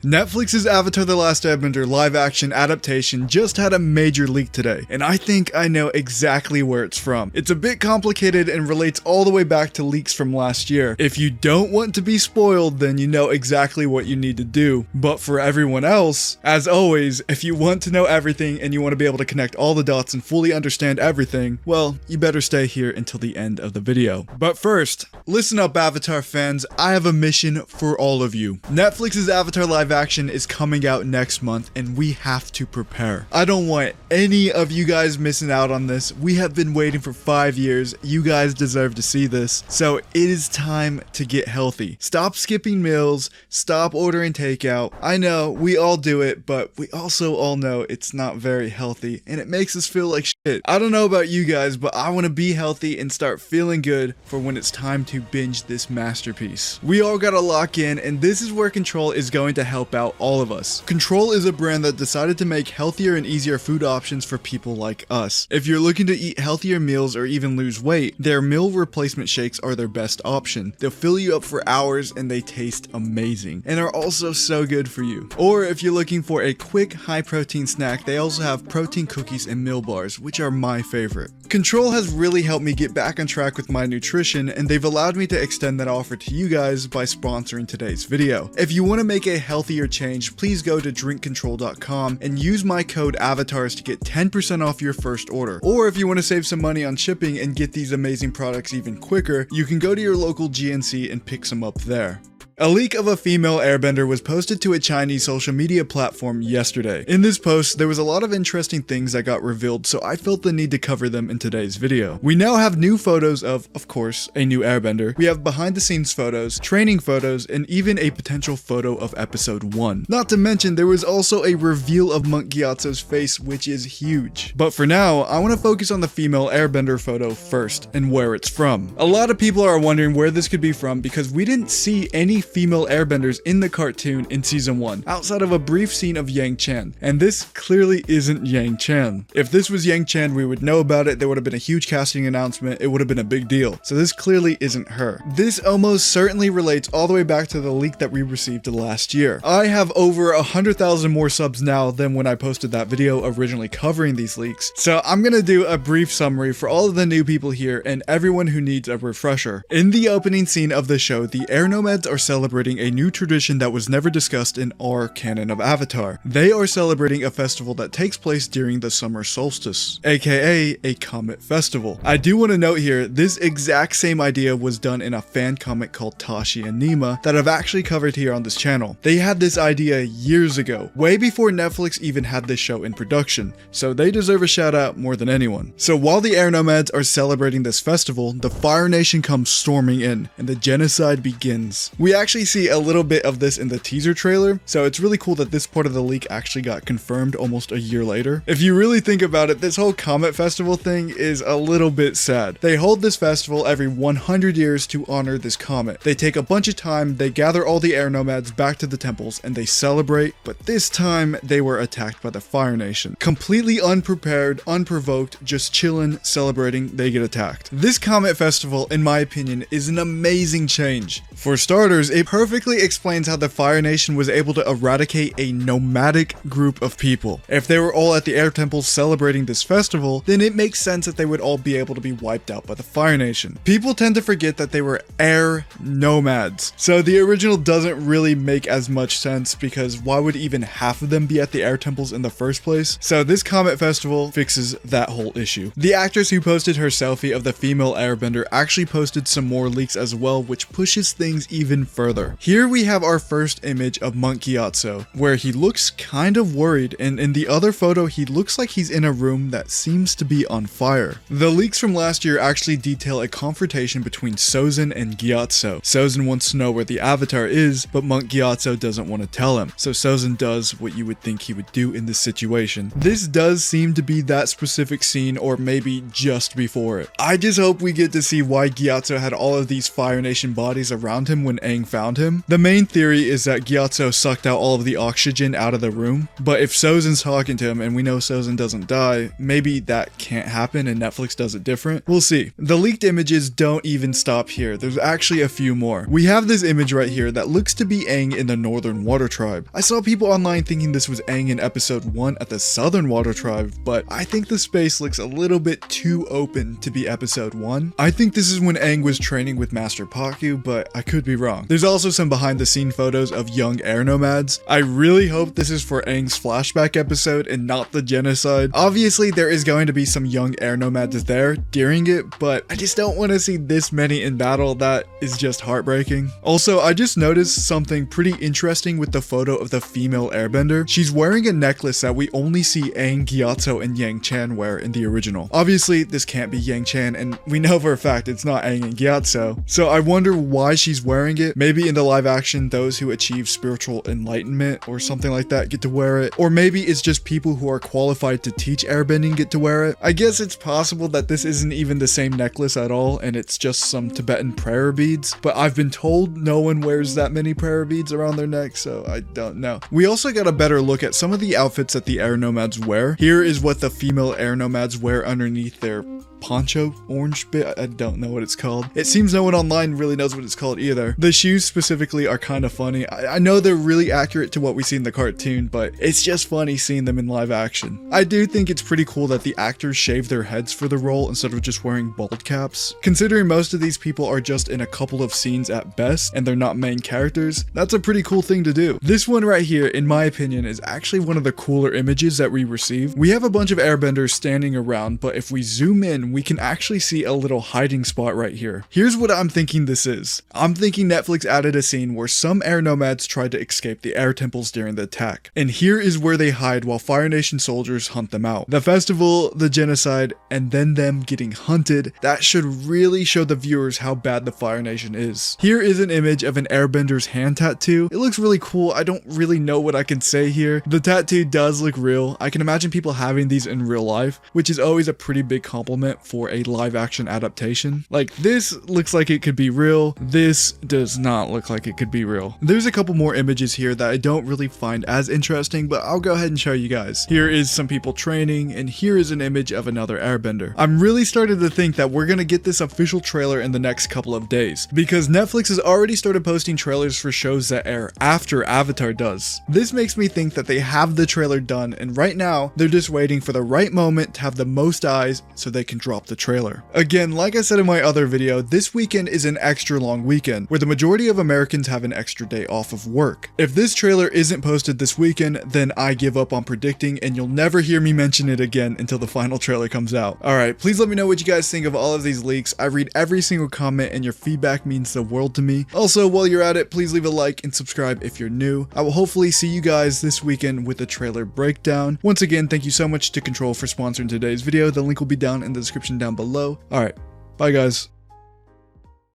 Netflix's Avatar: The Last Airbender live-action adaptation just had a major leak today, and I think I know exactly where it's from. It's a bit complicated and relates all the way back to leaks from last year. If you don't want to be spoiled, then you know exactly what you need to do. But for everyone else, as always, if you want to know everything and you want to be able to connect all the dots and fully understand everything, well, you better stay here until the end of the video. But first, listen up Avatar fans, I have a mission for all of you. Netflix's Avatar live action is coming out next month and we have to prepare. I don't want any of you guys missing out on this. We have been waiting for 5 years. You guys deserve to see this. So it is time to get healthy. Stop skipping meals. Stop ordering takeout. I know we all do it, but we also all know it's not very healthy and it makes us feel like shit. I don't know about you guys, but I want to be healthy and start feeling good for when it's time to binge this masterpiece. We all gotta lock in, and this is where Control is going to help out all of us. Control is a brand that decided to make healthier and easier food options for people like us. If you're looking to eat healthier meals or even lose weight, their meal replacement shakes are their best option. They'll fill you up for hours and they taste amazing and are also so good for you. Or if you're looking for a quick high protein snack, they also have protein cookies and meal bars, which are my favorite. Control has really helped me get back on track with my nutrition, and they've allowed me to extend that offer to you guys by sponsoring today's video. If you want to make a healthier change, please go to drinkcontrol.com and use my code AVATARS to get 10% off your first order. Or if you want to save some money on shipping and get these amazing products even quicker, you can go to your local GNC and pick some up there. A leak of a female airbender was posted to a Chinese social media platform yesterday. In this post, there was a lot of interesting things that got revealed, so I felt the need to cover them in today's video. We now have new photos of course, a new airbender. We have behind the scenes photos, training photos, and even a potential photo of episode 1. Not to mention, there was also a reveal of Monk Gyatso's face, which is huge. But for now, I want to focus on the female airbender photo first, and where it's from. A lot of people are wondering where this could be from because we didn't see any female airbenders in the cartoon in season 1, outside of a brief scene of Yang Chan, and this clearly isn't Yang Chan. If this was Yang Chan, we would know about it, there would have been a huge casting announcement, it would have been a big deal. So this clearly isn't her. This almost certainly relates all the way back to the leak that we received last year. I have over 100,000 more subs now than when I posted that video originally covering these leaks, so I'm gonna do a brief summary for all of the new people here and everyone who needs a refresher. In the opening scene of the show, the air nomads are celebrating a new tradition that was never discussed in our canon of Avatar. They are celebrating a festival that takes place during the summer solstice, aka a comet festival. I do want to note here, this exact same idea was done in a fan comic called Tashi and Nima that I've actually covered here on this channel. They had this idea years ago, way before Netflix even had this show in production, so they deserve a shout out more than anyone. So while the air nomads are celebrating this festival, the Fire Nation comes storming in, and the genocide begins. We actually see a little bit of this in the teaser trailer, so it's really cool that this part of the leak actually got confirmed almost a year later. If you really think about it, this whole Comet Festival thing is a little bit sad. They hold this festival every 100 years to honor this comet. They take a bunch of time, they gather all the air nomads back to the temples, and they celebrate, but this time they were attacked by the Fire Nation. Completely unprepared, unprovoked, just chillin', celebrating, they get attacked. This Comet Festival, in my opinion, is an amazing change. For starters, it perfectly explains how the Fire Nation was able to eradicate a nomadic group of people. If they were all at the air temples celebrating this festival, then it makes sense that they would all be able to be wiped out by the Fire Nation. People tend to forget that they were air nomads, so the original doesn't really make as much sense because why would even half of them be at the air temples in the first place? So this Comet Festival fixes that whole issue. The actress who posted her selfie of the female airbender actually posted some more leaks as well, which pushes things even further. Here we have our first image of Monk Gyatso, where he looks kind of worried, and in the other photo he looks like he's in a room that seems to be on fire. The leaks from last year actually detail a confrontation between Sozin and Gyatso. Sozin wants to know where the Avatar is, but Monk Gyatso doesn't want to tell him, so Sozin does what you would think he would do in this situation. This does seem to be that specific scene, or maybe just before it. I just hope we get to see why Gyatso had all of these Fire Nation bodies around him when Aang found him. The main theory is that Gyatso sucked out all of the oxygen out of the room, but if Sozin's talking to him and we know Sozin doesn't die, maybe that can't happen and Netflix does it different. We'll see. The leaked images don't even stop here. There's actually a few more. We have this image right here that looks to be Aang in the Northern Water Tribe. I saw people online thinking this was Aang in episode 1 at the Southern Water Tribe, but I think the space looks a little bit too open to be episode 1. I think this is when Aang was training with Master Pakku, but I could be wrong. There's also some behind the scene photos of young air nomads. I really hope this is for Aang's flashback episode and not the genocide. Obviously there is going to be some young air nomads there during it, but I just don't want to see this many in battle. That is just heartbreaking. Also, I just noticed something pretty interesting with the photo of the female airbender. She's wearing a necklace that we only see Aang, Gyatso, and Yang Chan wear in the original. Obviously, this can't be Yang Chan, and we know for a fact it's not Aang and Gyatso. So I wonder why she's wearing it. Maybe in the live action, those who achieve spiritual enlightenment or something like that get to wear it. Or maybe it's just people who are qualified to teach airbending get to wear it. I guess it's possible that this isn't even the same necklace at all and it's just some Tibetan prayer beads, but I've been told no one wears that many prayer beads around their neck, so I don't know. We also got a better look at some of the outfits that the air nomads wear. Here is what the female air nomads wear underneath their poncho orange bit. I don't know what it's called. It seems no one online really knows what it's called either. The shoes specifically are kind of funny. I know they're really accurate to what we see in the cartoon, but it's just funny seeing them in live action. I do think it's pretty cool that the actors shave their heads for the role instead of just wearing bald caps. Considering most of these people are just in a couple of scenes at best and they're not main characters, that's a pretty cool thing to do. This one right here, in my opinion, is actually one of the cooler images that we received. We have a bunch of airbenders standing around, but if we zoom in, we can actually see a little hiding spot right here. Here's what I'm thinking this is. I'm thinking Netflix added a scene where some air nomads tried to escape the air temples during the attack. And here is where they hide while Fire Nation soldiers hunt them out. The festival, the genocide, and then them getting hunted, that should really show the viewers how bad the Fire Nation is. Here is an image of an airbender's hand tattoo. It looks really cool. I don't really know what I can say here. The tattoo does look real. I can imagine people having these in real life, which is always a pretty big compliment for a live action adaptation. Like, this looks like it could be real. This does not look like it could be real. There's a couple more images here that I don't really find as interesting, but I'll go ahead and show you guys. Here is some people training, and here is an image of another airbender. I'm really starting to think that we're gonna get this official trailer in the next couple of days, because Netflix has already started posting trailers for shows that air after Avatar does. This makes me think that they have the trailer done, and right now, they're just waiting for the right moment to have the most eyes so they can drop the trailer. Again, like I said in my other video, this weekend is an extra long weekend, where the majority of Americans have an extra day off of work. If this trailer isn't posted this weekend, then I give up on predicting, and you'll never hear me mention it again until the final trailer comes out. Alright, please let me know what you guys think of all of these leaks. I read every single comment, and your feedback means the world to me. Also, while you're at it, please leave a like and subscribe if you're new. I will hopefully see you guys this weekend with a trailer breakdown. Once again, thank you so much to Control for sponsoring today's video. The link will be down in the description down below. Alright, bye guys.